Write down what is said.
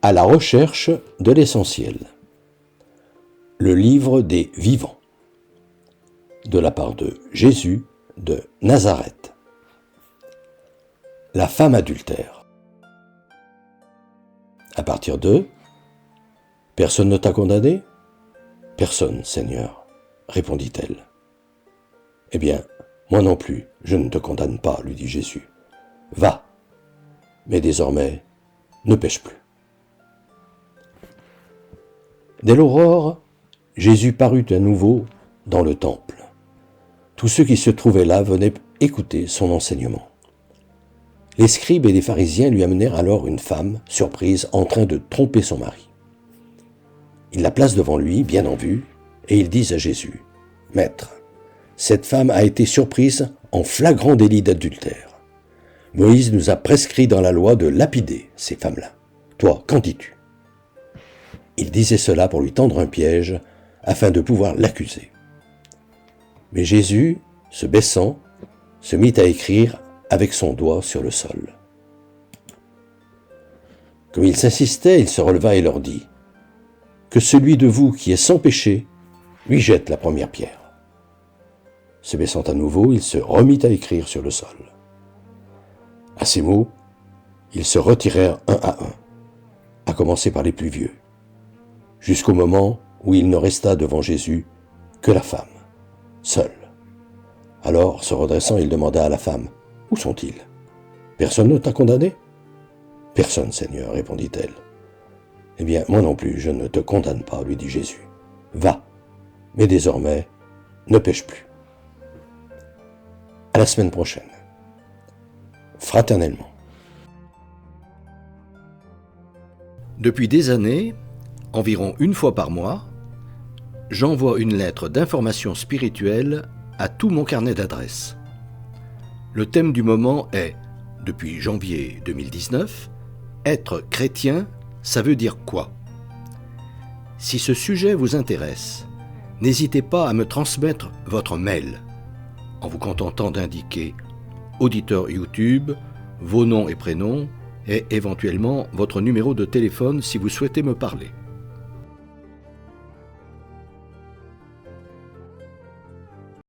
À la recherche de l'essentiel. Le livre des vivants. De la part de Jésus de Nazareth. La femme adultère. À partir de « Personne ne t'a condamné ?»« Personne, Seigneur, répondit-elle. »« Eh bien, moi non plus, je ne te condamne pas, lui dit Jésus. Va, mais désormais, ne pêche plus. » Dès l'aurore, Jésus parut à nouveau dans le temple. Tous ceux qui se trouvaient là venaient écouter son enseignement. Les scribes et les pharisiens lui amenèrent alors une femme, surprise, en train de tromper son mari. Ils la placent devant lui, bien en vue, et ils disent à Jésus, « Maître, cette femme a été surprise en flagrant délit d'adultère. Moïse nous a prescrit dans la loi de lapider ces femmes-là. Toi, qu'en dis-tu » Il disait cela pour lui tendre un piège, afin de pouvoir l'accuser. Mais Jésus, se baissant, se mit à écrire avec son doigt sur le sol. Comme il s'insistait, il se releva et leur dit « Que celui de vous qui est sans péché lui jette la première pierre. » Se baissant à nouveau, il se remit à écrire sur le sol. À ces mots, ils se retirèrent un à un, à commencer par les plus vieux, jusqu'au moment où il ne resta devant Jésus que la femme, seule. Alors, se redressant, il demanda à la femme, « Où sont-ils? Personne ne t'a condamné ?»« Personne, Seigneur, répondit-elle. »« Eh bien, moi non plus, je ne te condamne pas, lui dit Jésus. Va, mais désormais, ne pêche plus. » À la semaine prochaine. Fraternellement. Depuis des années, environ une fois par mois, j'envoie une lettre d'information spirituelle à tout mon carnet d'adresses. Le thème du moment est, depuis janvier 2019, « Être chrétien, ça veut dire quoi ?» Si ce sujet vous intéresse, n'hésitez pas à me transmettre votre mail en vous contentant d'indiquer auditeur YouTube, vos noms et prénoms et éventuellement votre numéro de téléphone si vous souhaitez me parler.